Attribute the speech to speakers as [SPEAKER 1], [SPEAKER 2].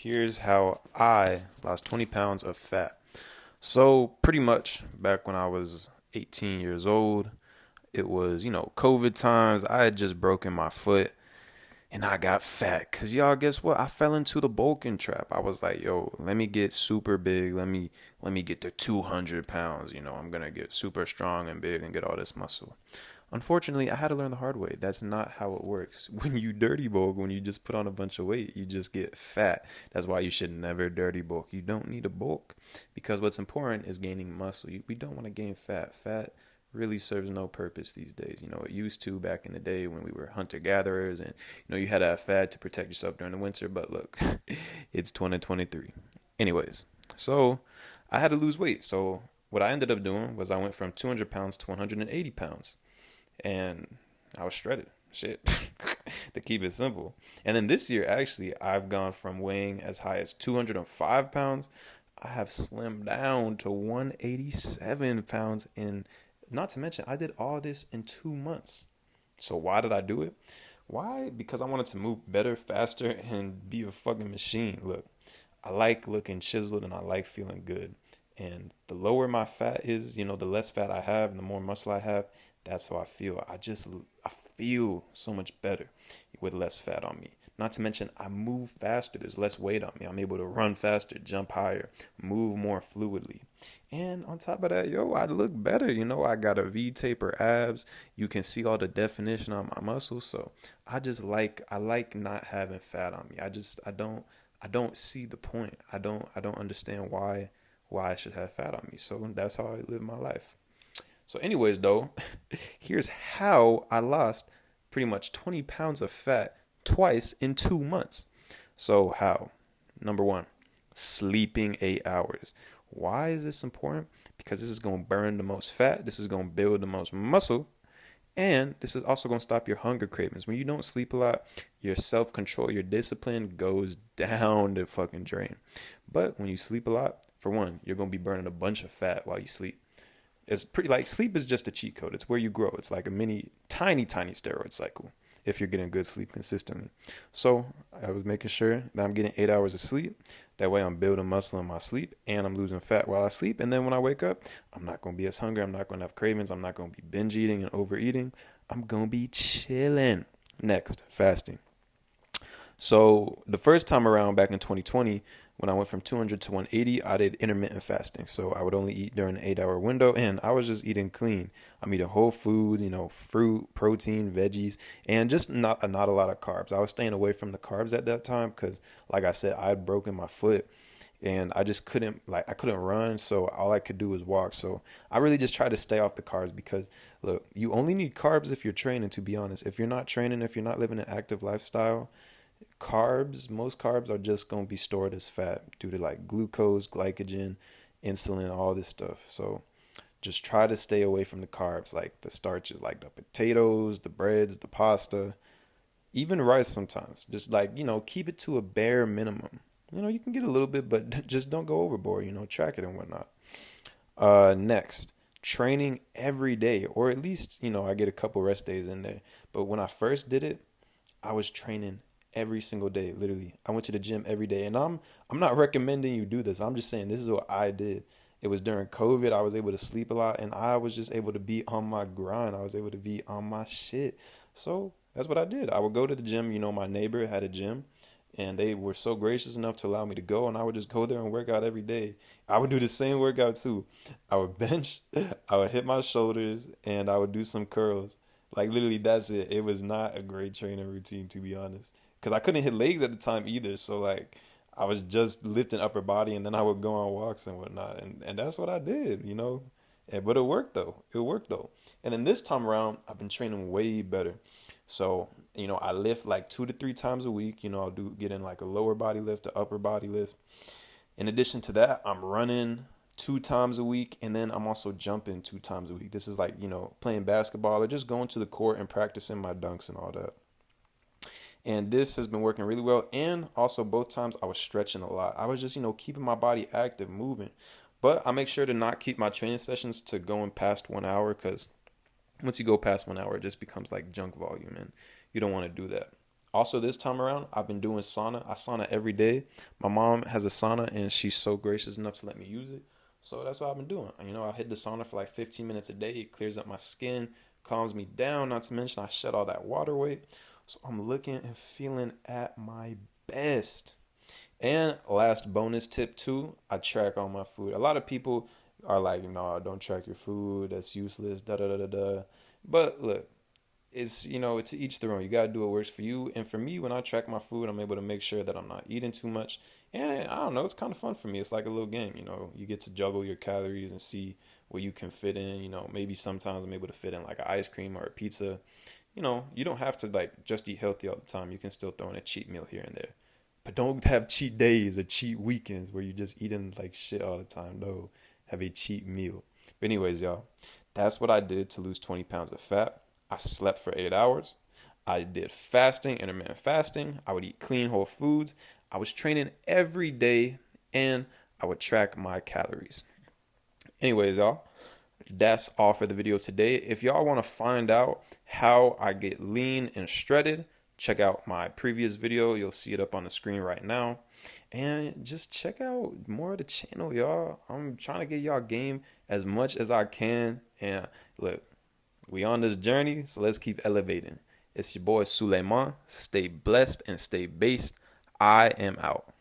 [SPEAKER 1] Here's how I lost 20 pounds of fat. So, pretty much back when I was 18 years old, it was, COVID times. I had just broken my foot and I got fat. Cause y'all, guess what? I fell into the bulking trap. I was like, yo, let me get super big. Let me get to 200 pounds. I'm gonna get super strong and big and get all this muscle. Unfortunately, I had to learn the hard way. That's not how it works. When you dirty bulk, when you just put on a bunch of weight, you just get fat. That's why you should never dirty bulk. You don't need a bulk because what's important is gaining muscle. We don't want to gain fat. Fat really serves no purpose these days. It used to back in the day when we were hunter gatherers and you had to have fat to protect yourself during the winter, but look, it's 2023. Anyways, so I had to lose weight. So what I ended up doing was I went from 200 pounds to 180 pounds and I was shredded. Shit. To keep it simple. And then this year, actually, I've gone from weighing as high as 205 pounds. I have slimmed down to 187 pounds. And not to mention, I did all this in 2 months. So why did I do it? Why? Because I wanted to move better, faster, and be a fucking machine. Look, I like looking chiseled and I like feeling good. And the lower my fat is, the less fat I have and the more muscle I have, that's how I feel. I feel so much better with less fat on me. Not to mention, I move faster. There's less weight on me. I'm able to run faster, jump higher, move more fluidly. And on top of that, I look better. I got a V-taper abs. You can see all the definition on my muscles. So I like not having fat on me. I don't see the point. I don't understand why I should have fat on me. So that's how I live my life. So anyways, though, here's how I lost pretty much 20 pounds of fat twice in 2 months. So how? Number one, sleeping 8 hours. Why is this important? Because this is going to burn the most fat. This is going to build the most muscle. And this is also going to stop your hunger cravings. When you don't sleep a lot, your self-control, your discipline goes down the fucking drain. But when you sleep a lot, for one, you're going to be burning a bunch of fat while you sleep. It's pretty like sleep is just a cheat code. It's where you grow. It's like a tiny steroid cycle if you're getting good sleep consistently. So I was making sure that I'm getting 8 hours of sleep. That way I'm building muscle in my sleep and I'm losing fat while I sleep. And then when I wake up, I'm not going to be as hungry. I'm not going to have cravings. I'm not going to be binge eating and overeating. I'm going to be chilling. Next, fasting. So the first time around back in 2020, when I went from 200 to 180, I did intermittent fasting. So I would only eat during an 8 hour window and I was just eating clean. I'm eating whole foods, fruit, protein, veggies, and just not a lot of carbs. I was staying away from the carbs at that time because, like I said, I had broken my foot and I just I couldn't run. So all I could do was walk. So I really just tried to stay off the carbs because, look, you only need carbs if you're training, to be honest. If you're not training, if you're not living an active lifestyle, most carbs are just going to be stored as fat due to like glucose, glycogen, insulin, all this stuff. So just try to stay away from the carbs, like the starches, like the potatoes, the breads, the pasta, even rice sometimes. Just keep it to a bare minimum. You can get a little bit, but just don't go overboard, track it and whatnot. Next, training every day, or at least, I get a couple rest days in there. But when I first did it, I was training every single day, literally. I went to the gym every day, and I'm not recommending you do this. I'm just saying this is what I did. It was during COVID. I was able to sleep a lot, and I was just able to be on my grind. I was able to be on my shit. So that's what I did. I would go to the gym. My neighbor had a gym, and they were so gracious enough to allow me to go, and I would just go there and work out every day. I would do the same workout too. I would bench, I would hit my shoulders, and I would do some curls. Like literally, that's it. It was not a great training routine, to be honest, because I couldn't hit legs at the time either. So like I was just lifting upper body and then I would go on walks and whatnot. And that's what I did. But it worked though. It worked though. And then this time around, I've been training way better. So, I lift like 2 to 3 times a week. I'll get in like a lower body lift, a upper body lift. In addition to that, I'm running 2 times a week. And then I'm also jumping 2 times a week. This is like, playing basketball or just going to the court and practicing my dunks and all that. And this has been working really well. And also both times I was stretching a lot. I was just, keeping my body active, moving. But I make sure to not keep my training sessions to going past 1 hour because once you go past 1 hour, it just becomes like junk volume and you don't want to do that. Also, this time around, I've been doing sauna. I sauna every day. My mom has a sauna, and she's so gracious enough to let me use it. So that's what I've been doing. I hit the sauna for like 15 minutes a day. It clears up my skin, calms me down. Not to mention, I shed all that water weight. So I'm looking and feeling at my best. And last bonus tip too, I track all my food. A lot of people are like, no, don't track your food. That's useless. Da da da da da. But look, it's to each their own. You gotta do what works for you. And for me, when I track my food, I'm able to make sure that I'm not eating too much. And I don't know, it's kind of fun for me. It's like a little game. You get to juggle your calories and see where you can fit in. Maybe sometimes I'm able to fit in like an ice cream or a pizza. You don't have to like just eat healthy all the time. You can still throw in a cheat meal here and there. But don't have cheat days or cheat weekends where you're just eating like shit all the time. No, have a cheat meal. But anyways, y'all, that's what I did to lose 20 pounds of fat. I slept for 8 hours. I did fasting, intermittent fasting. I would eat clean whole foods. I was training every day and I would track my calories. Anyways, y'all, that's all for the video today. If y'all want to find out how I get lean and shredded, check out my previous video. You'll see it up on the screen right now. And just check out more of the channel, y'all. I'm trying to get y'all game as much as I can. And look, we on this journey, so let's keep elevating. It's your boy Suleiman. Stay blessed and stay based. I am out.